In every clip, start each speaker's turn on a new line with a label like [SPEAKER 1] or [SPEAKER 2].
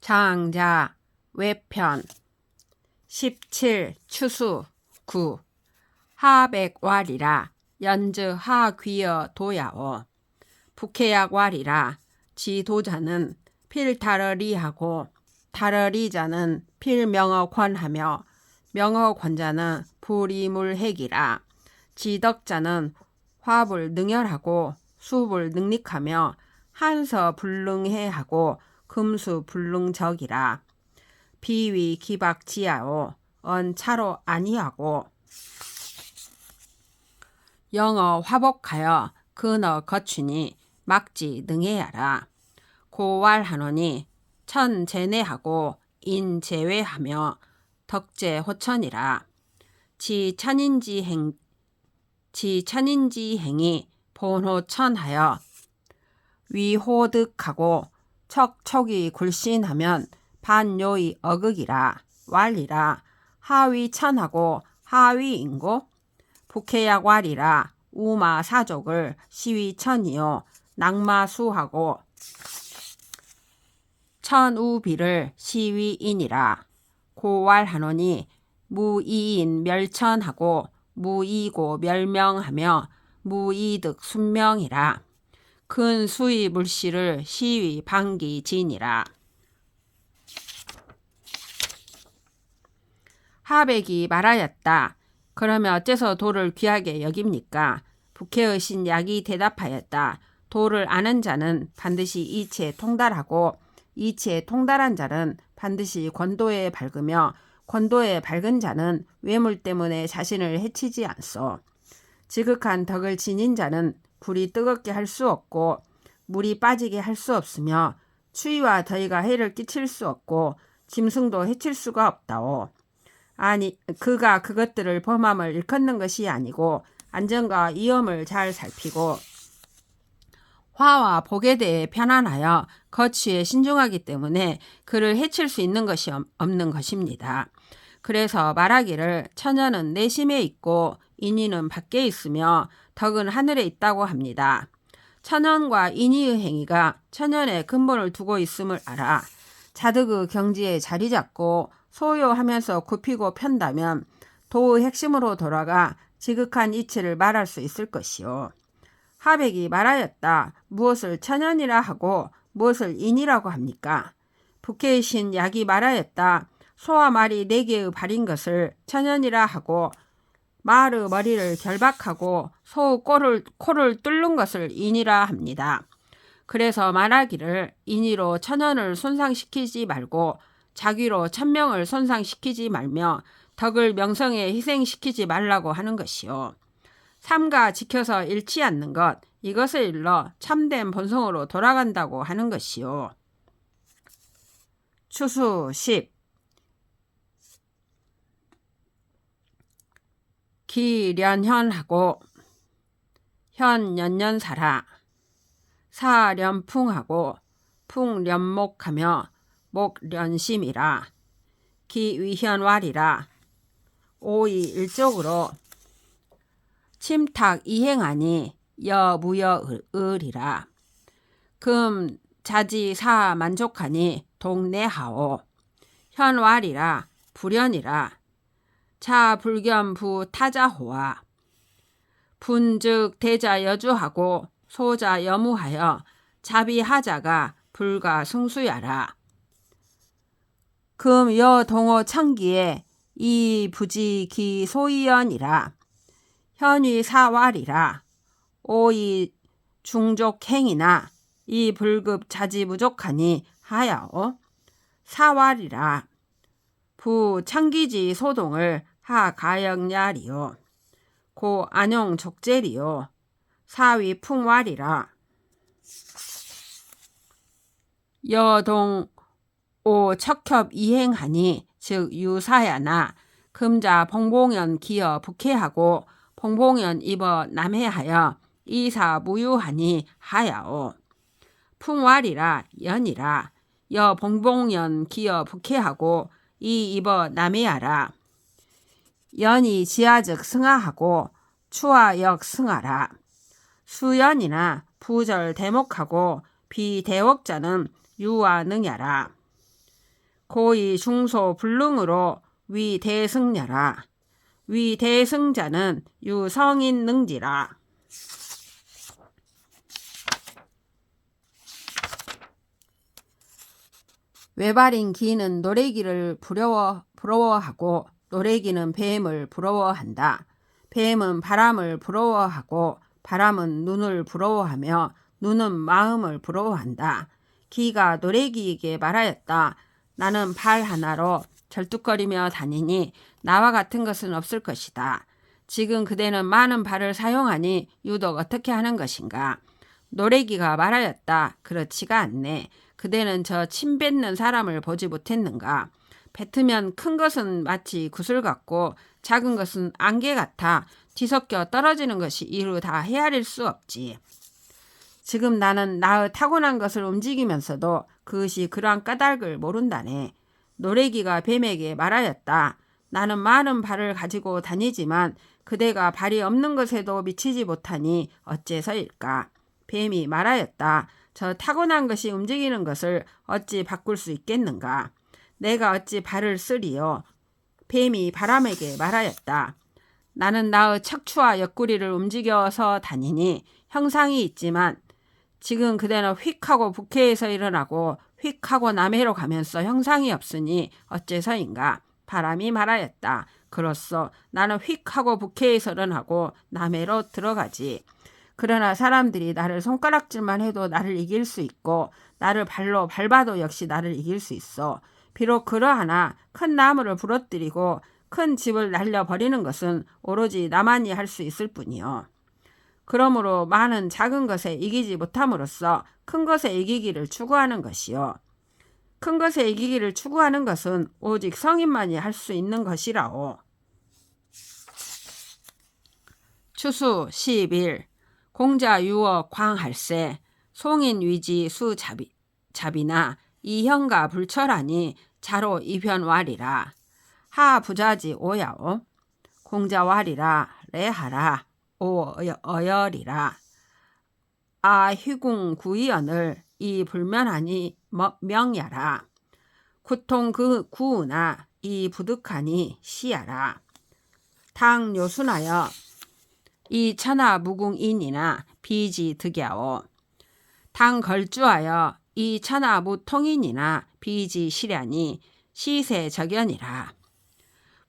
[SPEAKER 1] 장자 외편 17 추수 9 하백왈이라 연즈 하귀어 도야오 북해약왈이라 지도자는 필다러리하고 다러리자는 필명어권하며 명어권자는 불이물핵이라 지덕자는 화불능열하고 수불능릭하며 한서불능해하고 금수불능적이라 비위기박지야오 언차로 아니하고 영어 화복하여 근어 거추니 막지 능해야라 고왈하노니 천제내하고 인제외하며 덕제호천이라 지천인지행이 본호천하여 위호득하고 척척이 굴신하면 반요이 어극이라 왈이라 하위천하고 하위인고 북해약왈이라 우마사족을 시위천이요 낙마수하고 천우비를 시위인이라 고왈하노니 무이인 멸천하고 무이고 멸명하며 무이득 순명이라 근수의 물씨를 시위 방기진이라 하백이 말하였다. 그러면 어째서 도를 귀하게 여깁니까? 북해의 신 약이 대답하였다. 도를 아는 자는 반드시 이치에 통달하고 이치에 통달한 자는 반드시 권도에 밝으며 권도에 밝은 자는 외물 때문에 자신을 해치지 않소. 지극한 덕을 지닌 자는 불이 뜨겁게 할 수 없고 물이 빠지게 할 수 없으며 추위와 더위가 해를 끼칠 수 없고 짐승도 해칠 수가 없다오. 아니 그가 그것들을 범함을 일컫는 것이 아니고 안전과 위험을 잘 살피고 화와 복에 대해 편안하여 거취에 신중하기 때문에 그를 해칠 수 있는 것이 없는 것입니다. 그래서 말하기를 천연은 내심에 있고 인의는 밖에 있으며 덕은 하늘에 있다고 합니다. 천연과 인의의 행위가 천연의 근본을 두고 있음을 알아 자득의 경지에 자리 잡고 소요하면서 굽히고 편다면 도의 핵심으로 돌아가 지극한 이치를 말할 수 있을 것이요. 하백이 말하였다. 무엇을 천연이라 하고 무엇을 인이라고 합니까? 북해의 신 약이 말하였다. 소와 말이 4개의 발인 것을 천연이라 하고 말의 머리를 결박하고 소의 코를 뚫는 것을 인이라 합니다. 그래서 말하기를 인의로 천연을 손상시키지 말고 자기로 천명을 손상시키지 말며 덕을 명성에 희생시키지 말라고 하는 것이요. 삼가 지켜서 잃지 않는 것 이것을 일러 참된 본성으로 돌아간다고 하는 것이요. 추수 10 기련현하고 현연연사라 사련풍하고 풍련목하며 목련심이라 기위현왈이라 오이 일적으로 침탁 이행하니 여무여을이라 금 자지사 만족하니 동내하오 현왈이라 불연이라 차불견부 타자호와 분즉 대자 여주하고 소자 여무하여 자비하자가 불가 승수야라 금 여동호 창기에 이 부지 기 소이연이라 현위 사왈이라 오이 중족행이나 이 불급 자지 부족하니 하야오 사왈이라 부 창기지 소동을 하 가영야리요 고 안용 족제리요 사위 풍왈이라 여동 오 척협 이행하니 즉 유사야나 금자 봉봉연 기어 북해하고 봉봉연 입어 남해하여 이사 무유하니 하야오 풍왈이라 연이라 여 봉봉연 기어 북해하고 이 입어 남해하라 연이 지하즉 승하하고 추하역 승하라 수연이나 부절 대목하고 비대옥자는 유와 능야라 고의 중소 불능으로 위대승려라. 위대승자는 유성인 능지라. 외발인 기는 노래기를 부러워하고 노래기는 뱀을 부러워한다. 뱀은 바람을 부러워하고 바람은 눈을 부러워하며 눈은 마음을 부러워한다. 기가 노래기에게 말하였다. 나는 발 하나로 절뚝거리며 다니니 나와 같은 것은 없을 것이다. 지금 그대는 많은 발을 사용하니 유독 어떻게 하는 것인가? 노래기가 말하였다. 그렇지가 않네. 그대는 저 침 뱉는 사람을 보지 못했는가? 뱉으면 큰 것은 마치 구슬 같고 작은 것은 안개 같아 뒤섞여 떨어지는 것이 이루 다 헤아릴 수 없지. 지금 나는 나의 타고난 것을 움직이면서도 그것이 그러한 까닭을 모른다네. 노래기가 뱀에게 말하였다. 나는 많은 발을 가지고 다니지만 그대가 발이 없는 것에도 미치지 못하니 어째서일까? 뱀이 말하였다. 저 타고난 것이 움직이는 것을 어찌 바꿀 수 있겠는가? 내가 어찌 발을 쓰리요? 뱀이 바람에게 말하였다. 나는 나의 척추와 옆구리를 움직여서 다니니 형상이 있지만 지금 그대는 휙하고 북해에서 일어나고 휙하고 남해로 가면서 형상이 없으니 어째서인가? 바람이 말하였다. 그렇소. 나는 휙하고 북해에서 일어나고 남해로 들어가지. 그러나 사람들이 나를 손가락질만 해도 나를 이길 수 있고 나를 발로 밟아도 역시 나를 이길 수 있어. 비록 그러하나 큰 나무를 부러뜨리고 큰 집을 날려버리는 것은 오로지 나만이 할 수 있을 뿐이요. 그러므로 많은 작은 것에 이기지 못함으로써 큰 것에 이기기를 추구하는 것이요. 큰 것에 이기기를 추구하는 것은 오직 성인만이 할 수 있는 것이라오. 추수 10일 공자 유어 광할세 송인 위지 수자비나 이형가 불철하니 자로 이변왈이라. 하 부자지 오야오. 공자왈이라 레하라 오 어열이라. 아 휘궁 구이언을 이 불면하니 명야라. 구통 그 구우나 이 부득하니 시야라. 당 요순하여 이 천하 무궁인이나 비지 득야오. 당 걸주하여 이 천하 무통인이나 비지 시ля니 시세 적연이라.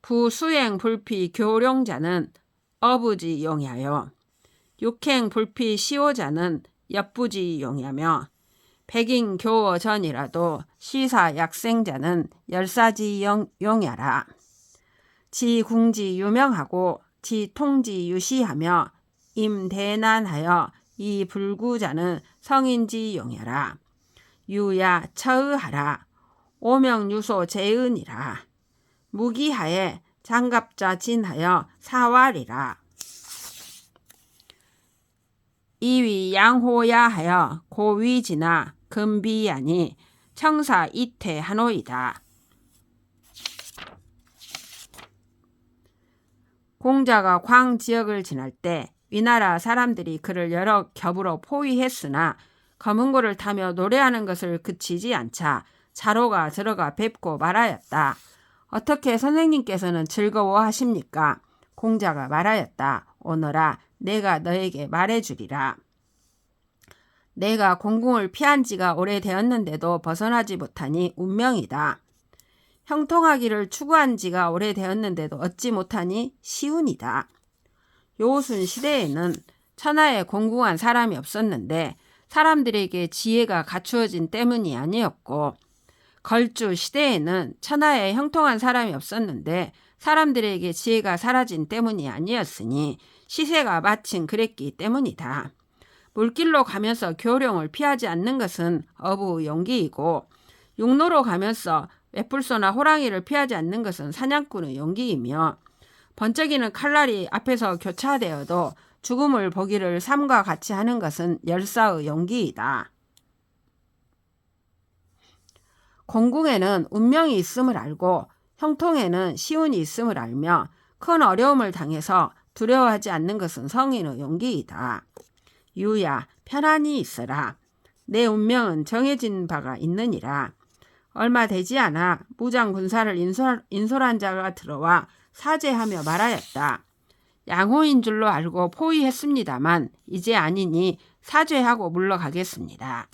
[SPEAKER 1] 부수행 불피 교룡자는 어부지 용야요. 육행 불피 시오자는 엿부지 용야며 백인 교어 전이라도 시사 약생자는 열사지 용야라. 지 궁지 유명하고 지 통지 유시하며 임대난하여 이 불구자는 성인지 용야라. 유야 처의하라. 오명유소 재은이라. 무기하에 장갑자 진하여 사왈이라. 이위 양호야하여 고위지나 금비야니 청사 이태하노이다. 공자가 광 지역을 지날 때 위나라 사람들이 그를 여러 겹으로 포위했으나 검은고를 타며 노래하는 것을 그치지 않자 자로가 들어가 뵙고 말하였다. 어떻게 선생님께서는 즐거워하십니까? 공자가 말하였다. 오너라 내가 너에게 말해주리라. 내가 공궁을 피한 지가 오래되었는데도 벗어나지 못하니 운명이다. 형통하기를 추구한 지가 오래되었는데도 얻지 못하니 시운이다. 요순 시대에는 천하에 공궁한 사람이 없었는데 사람들에게 지혜가 갖추어진 때문이 아니었고 걸주 시대에는 천하에 형통한 사람이 없었는데 사람들에게 지혜가 사라진 때문이 아니었으니 시세가 마침 그랬기 때문이다. 물길로 가면서 교룡을 피하지 않는 것은 어부 용기이고 육로로 가면서 외풀소나 호랑이를 피하지 않는 것은 사냥꾼의 용기이며 번쩍이는 칼날이 앞에서 교차되어도 죽음을 보기를 삶과 같이 하는 것은 열사의 용기이다. 공궁에는 운명이 있음을 알고 형통에는 시운이 있음을 알며 큰 어려움을 당해서 두려워하지 않는 것은 성인의 용기이다. 유야 편안히 있으라. 내 운명은 정해진 바가 있느니라. 얼마 되지 않아 무장 군사를 인솔한 자가 들어와 사죄하며 말하였다. 양호인 줄로 알고 포위했습니다만 이제 아니니 사죄하고 물러가겠습니다.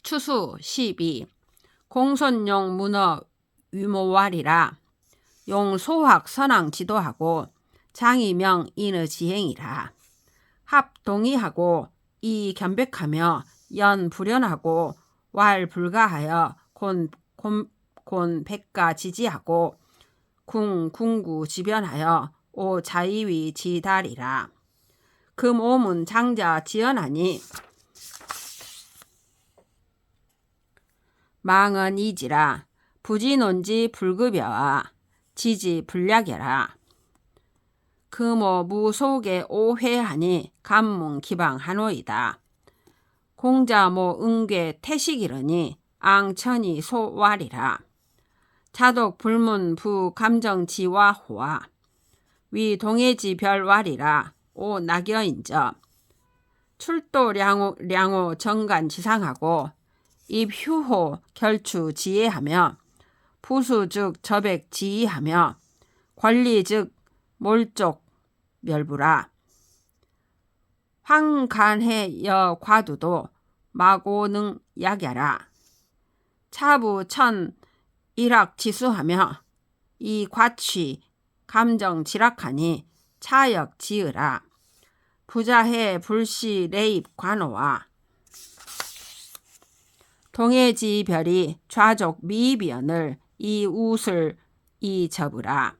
[SPEAKER 1] 추수 12. 공손용 문어 위모왈이라. 용 소학 선왕 지도하고 장이명 인의 지행이라. 합 동의하고 이 겸백하며 연 불연하고 왈 불가하여 곤 백가 지지하고 궁구 지변하여 오 자이위 지달이라. 금오문 장자 지연하니 망은 이지라. 부지논지 불급여와 지지 불약여라. 금오 무속에 오회하니 감문 기방하노이다. 공자모 응괴 태식이러니 앙천이 소왈이라. 자독 불문 부감정지와 호와 위 동해지 별왈이라. 오 낙여인저. 출도 량호 정간 지상하고 입휴호 결추 지혜하며 부수 즉 저백 지휘하며 권리 즉 몰족 멸부라. 황간해 여 과두도 마고능 약야라. 차부 천 일학 지수하며 이 과취 감정 지락하니 차역 지으라. 부자해 불시 레입 관호와 동해지 별이 좌족 미비연을 이 웃을 이 접으라.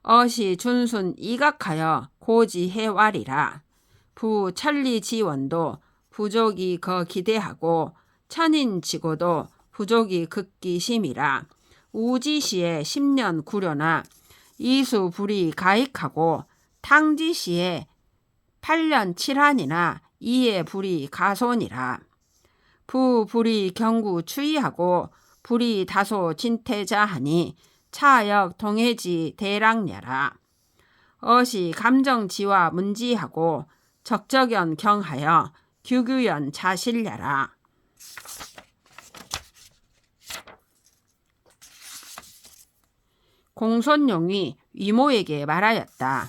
[SPEAKER 1] 어시 준순 이각하여 고지 해왈이라. 부 천리 지원도 부족이 거 기대하고 천인 지고도 부족이 극기 심이라. 우지시에 10년 구려나 이수 불이 가익하고 탕지시에 8년 7한이나 이에 불이 가손이라. 부 불이 경구 추이하고 불이 다소 진태자하니 차역 동해지 대랑야라. 어시 감정지와 문지하고 적적연 경하여 규규연 자실야라. 공손용이 위모에게 말하였다.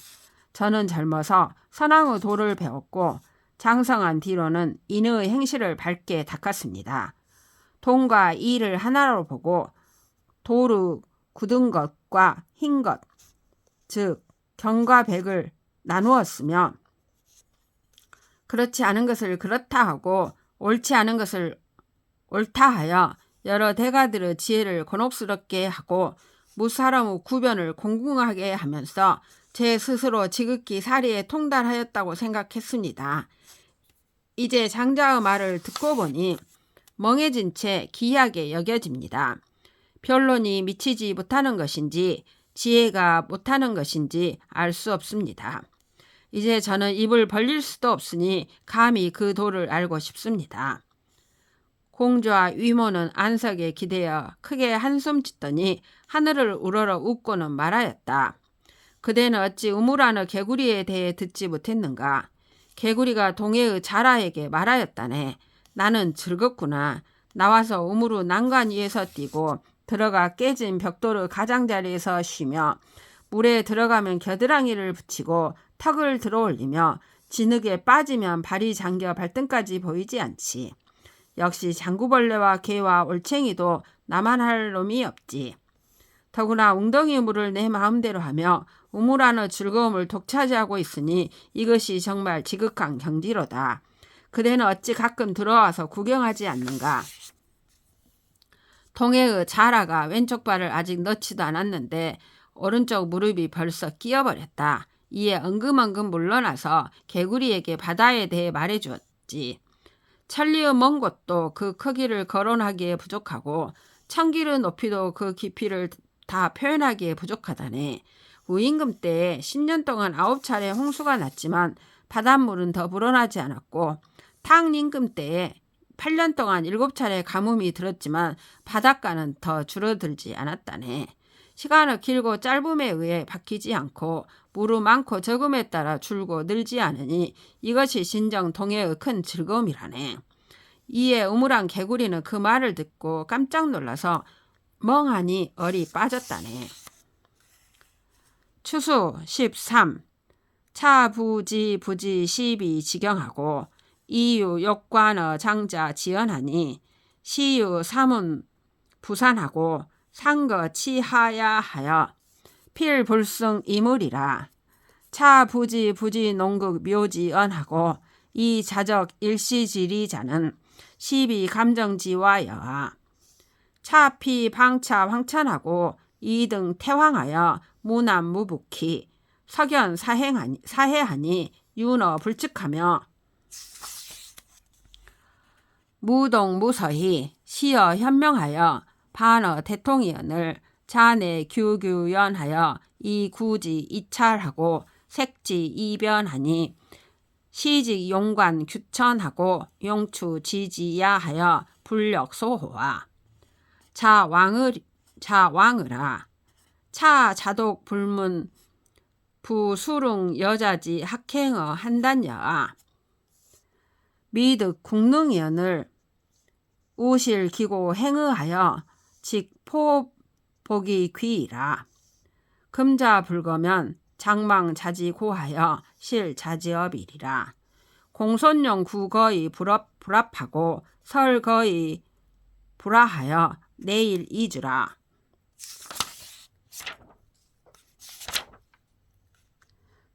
[SPEAKER 1] 저는 젊어서 선왕의 도를 배웠고 장성한 뒤로는 인의 행실을 밝게 닦았습니다. 동과 이를 하나로 보고 도루 굳은 것과 흰 것, 즉 경과 백을 나누었으며 그렇지 않은 것을 그렇다 하고 옳지 않은 것을 옳다 하여 여러 대가들의 지혜를 곤혹스럽게 하고 무사람의 구변을 공공하게 하면서 제 스스로 지극히 사리에 통달하였다고 생각했습니다. 이제 장자의 말을 듣고 보니 멍해진 채 기이하게 여겨집니다. 변론이 미치지 못하는 것인지 지혜가 못하는 것인지 알 수 없습니다. 이제 저는 입을 벌릴 수도 없으니 감히 그 도를 알고 싶습니다. 공주와 위모는 안석에 기대어 크게 한숨 짓더니 하늘을 우러러 웃고는 말하였다. 그대는 어찌 우물하는 개구리에 대해 듣지 못했는가? 개구리가 동해의 자라에게 말하였다네. 나는 즐겁구나. 나와서 우물의 난간 위에서 뛰고 들어가 깨진 벽돌의 가장자리에서 쉬며 물에 들어가면 겨드랑이를 붙이고 턱을 들어올리며 진흙에 빠지면 발이 잠겨 발등까지 보이지 않지. 역시 장구벌레와 개와 올챙이도 나만 할 놈이 없지. 더구나 웅덩이 물을 내 마음대로 하며 우물 안의 즐거움을 독차지하고 있으니 이것이 정말 지극한 경지로다. 그대는 어찌 가끔 들어와서 구경하지 않는가? 동해의 자라가 왼쪽 발을 아직 넣지도 않았는데 오른쪽 무릎이 벌써 끼어버렸다. 이에 엉금엉금 물러나서 개구리에게 바다에 대해 말해주었지. 천리의 먼 곳도 그 크기를 거론하기에 부족하고 천길의 높이도 그 깊이를 다 표현하기에 부족하다네. 우임금 때에 10년 동안 9차례 홍수가 났지만 바닷물은 더 불어나지 않았고 탕임금 때에 8년 동안 7차례 가뭄이 들었지만 바닷가는 더 줄어들지 않았다네. 시간의 길고 짧음에 의해 바뀌지 않고 무르 많고 적음에 따라 줄고 늘지 않으니 이것이 진정 동해의 큰 즐거움이라네. 이에 우물안 개구리는 그 말을 듣고 깜짝 놀라서 멍하니 얼이 빠졌다네. 추수 13. 차부지 부지 시비 지경하고 이유 욕관어 장자 지연하니 시유 삼은 부산하고 상거 치하야 하여 필불승 이물이라. 차부지 부지 농극 묘지 언하고 이 자적 일시지리자는 시비 감정지와 여하. 차피 방차 황천하고 이등 태황하여 무남 무북히 석연 사해하니 윤어 불측하며 무동 무서히 시어 현명하여 반어 대통이언을 자내 규규연하여 이구지 이찰하고 색지 이변하니 시직 용관 규천하고 용추 지지야하여 불력 소호와. 자왕으라. 차 자독 불문 부수릉 여자지 학행어 한단여아. 미득 국능이언을 우실 기고 행의하여 직포 보기 귀이라. 금자 불거면 장망 자지 고하여 실 자지업이리라. 공손용 구거의 불합하고 설거의 불하하여 내일 이주라.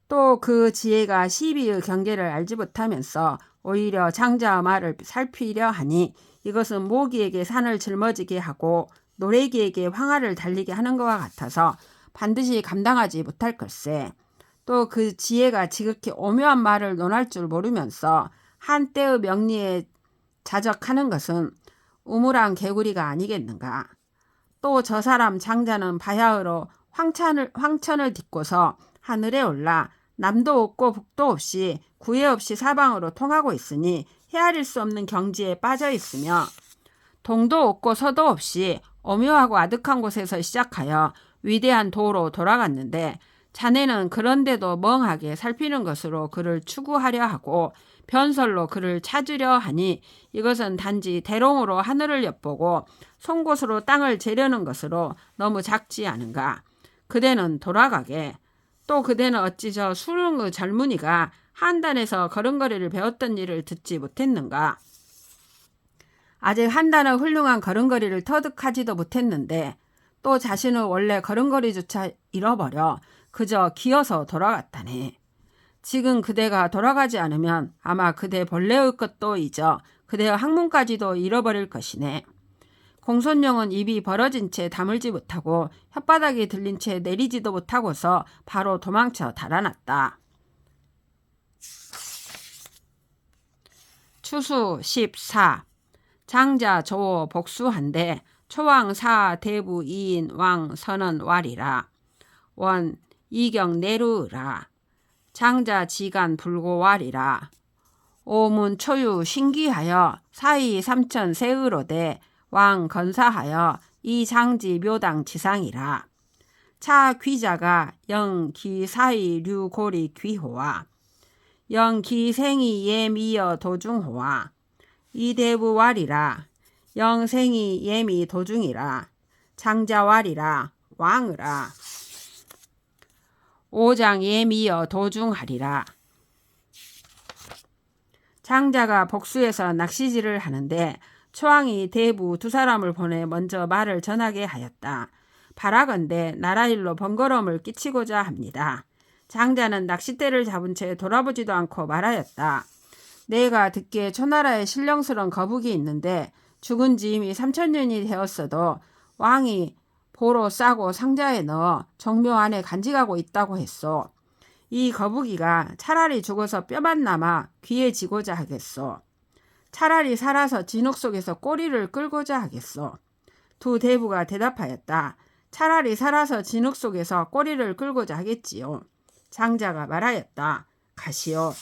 [SPEAKER 1] 또 그 지혜가 시비의 경계를 알지 못하면서 오히려 장자의 말을 살피려 하니 이것은 모기에게 산을 짊어지게 하고 노래기에게 황하를 달리게 하는 것과 같아서 반드시 감당하지 못할 걸세. 또 그 지혜가 지극히 오묘한 말을 논할 줄 모르면서 한때의 명리에 자적하는 것은 우물안 개구리가 아니겠는가. 또 저 사람 장자는 바야흐로 황천을 딛고서 하늘에 올라 남도 없고 북도 없이 구애 없이 사방으로 통하고 있으니 헤아릴 수 없는 경지에 빠져 있으며 동도 없고 서도 없이 오묘하고 아득한 곳에서 시작하여 위대한 도로 돌아갔는데 자네는 그런데도 멍하게 살피는 것으로 그를 추구하려 하고 변설로 그를 찾으려 하니 이것은 단지 대롱으로 하늘을 엿보고 송곳으로 땅을 재려는 것으로 너무 작지 않은가. 그대는 돌아가게. 또 그대는 어찌 저 수릉의 젊은이가 한단에서 걸음걸이를 배웠던 일을 듣지 못했는가. 아직 한단의 훌륭한 걸음걸이를 터득하지도 못했는데 또 자신은 원래 걸음걸이조차 잃어버려 그저 기어서 돌아갔다네. 지금 그대가 돌아가지 않으면 아마 그대 본래의 것도 잊어 그대의 학문까지도 잃어버릴 것이네. 공손령은 입이 벌어진 채 다물지 못하고 혓바닥이 들린 채 내리지도 못하고서 바로 도망쳐 달아났다. 추수 14. 장자 조호 복수한데 초왕사 대부 이인 왕 선언 와리라. 원 이경 내루라. 장자 지간 불고 와리라. 오문 초유 신기하여 사이 삼천 세의로되 왕 건사하여 이 장지 묘당 지상이라. 차 귀자가 영기 사이 류고리 귀호와 영기생이 예미여 도중호와 이대부 와리라. 영생이 예미 도중이라. 장자 와리라. 왕으라. 오장 예미여 도중하리라. 장자가 복수해서 낚시질을 하는데 초왕이 대부 두 사람을 보내 먼저 말을 전하게 하였다. 바라건대 나라일로 번거로움을 끼치고자 합니다. 장자는 낚싯대를 잡은 채 돌아보지도 않고 말하였다. 내가 듣기에 초나라에 신령스러운 거북이 있는데 죽은 지 이미 3000년이 되었어도 왕이 보로 싸고 상자에 넣어 정묘 안에 간직하고 있다고 했소. 이 거북이가 차라리 죽어서 뼈만 남아 귀에 지고자 하겠소. 차라리 살아서 진흙 속에서 꼬리를 끌고자 하겠소. 두 대부가 대답하였다. 차라리 살아서 진흙 속에서 꼬리를 끌고자 하겠지요. 장자가 말하였다. 가시오.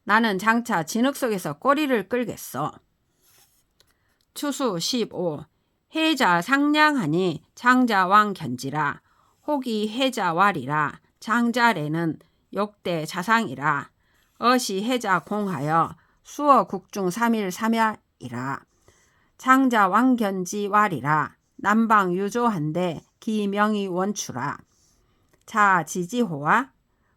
[SPEAKER 1] 나는 장차 진흙 속에서 꼬리를 끌겠소. 추수 15. 해자 상냥하니 장자 왕 견지라. 혹이 해자 와리라. 장자래는 욕대 자상이라. 어시 해자 공하여 수어 국중 3일 3야이라. 장자 왕견지 왈이라. 남방 유조한데 기명이 원추라. 자 지지호와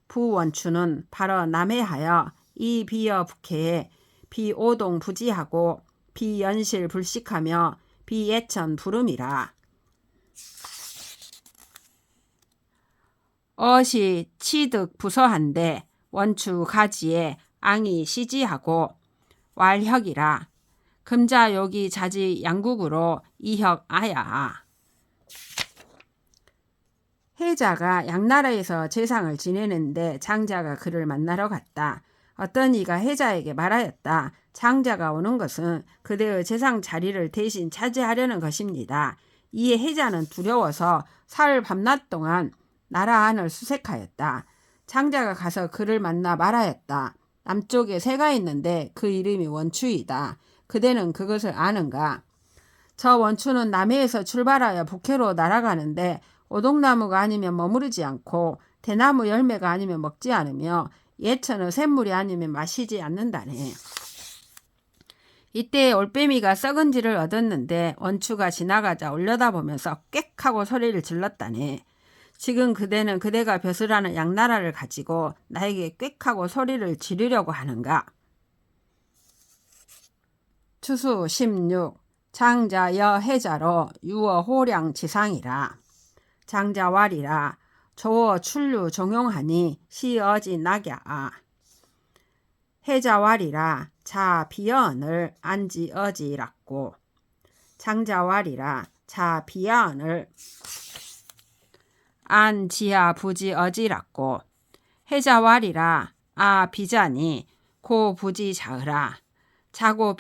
[SPEAKER 1] 부원추는 바로 남해하여 이 비어 북해에 비오동 부지하고 비연실 불식하며 비예천 부름이라. 어시 치득 부서한데 원추 가지에 앙이 시지하고 왈혁이라. 금자 여기 자지 양국으로 이혁 아야. 해자가 양나라에서 제상을 지내는데 장자가 그를 만나러 갔다. 어떤 이가 해자에게 말하였다. 장자가 오는 것은 그대의 제상 자리를 대신 차지하려는 것입니다. 이에 해자는 두려워서 사흘 밤낮 동안 나라 안을 수색하였다. 장자가 가서 그를 만나 말하였다. 남쪽에 새가 있는데 그 이름이 원추이다. 그대는 그것을 아는가? 저 원추는 남해에서 출발하여 북해로 날아가는데 오동나무가 아니면 머무르지 않고 대나무 열매가 아니면 먹지 않으며 예천의 샘물이 아니면 마시지 않는다네. 이때 올빼미가 썩은지를 얻었는데 원추가 지나가자 올려다보면서 꽥 하고 소리를 질렀다네. 지금 그대는 그대가 벼슬하는 양나라를 가지고 나에게 꽥 하고 소리를 지르려고 하는가? 추수 16 장자 여해자로 유어 호량 지상이라. 장자왈이라. 조어 출류 종용하니 시어지 낙야. 해자왈이라. 자 비어언을 안지 어지랍고. 장자왈이라. 자 비야언을 안 지하 부지 어지랍고. 해자왈이라. 아 비자니 고 부지 자으라. 자고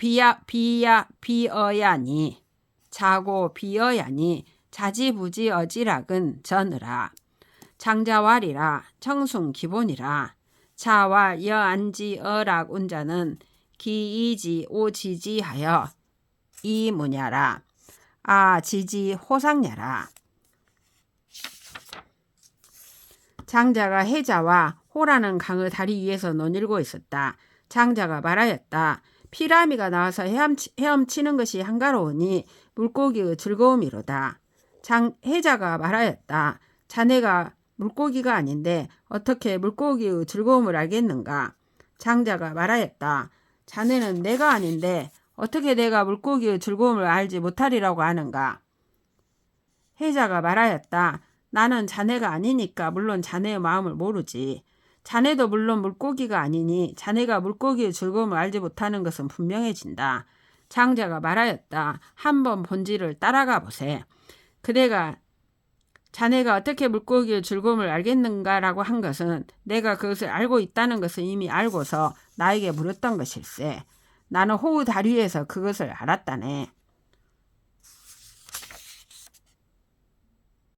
[SPEAKER 1] 비어야니 자고 비어야니 자지부지 어지락은 전으라. 장자왈이라. 청순 기본이라. 자와 여안지 어락 운자는 기이지 오지지하여 이무냐라. 아 지지 호상냐라. 장자가 해자와 호라는 강의 다리 위에서 논일고 있었다. 장자가 말하였다. 피라미가 나와서 헤엄치는 것이 한가로우니 물고기의 즐거움이로다. 해자가 말하였다. 자네가 물고기가 아닌데 어떻게 물고기의 즐거움을 알겠는가? 장자가 말하였다. 자네는 내가 아닌데 어떻게 내가 물고기의 즐거움을 알지 못하리라고 하는가? 해자가 말하였다. 나는 자네가 아니니까 물론 자네의 마음을 모르지. 자네도 물론 물고기가 아니니 자네가 물고기의 즐거움을 알지 못하는 것은 분명해진다. 장자가 말하였다. 한번 본질을 따라가 보세. 자네가 어떻게 물고기의 즐거움을 알겠는가라고 한 것은 내가 그것을 알고 있다는 것을 이미 알고서 나에게 물었던 것일세. 나는 호우 다리에서 그것을 알았다네.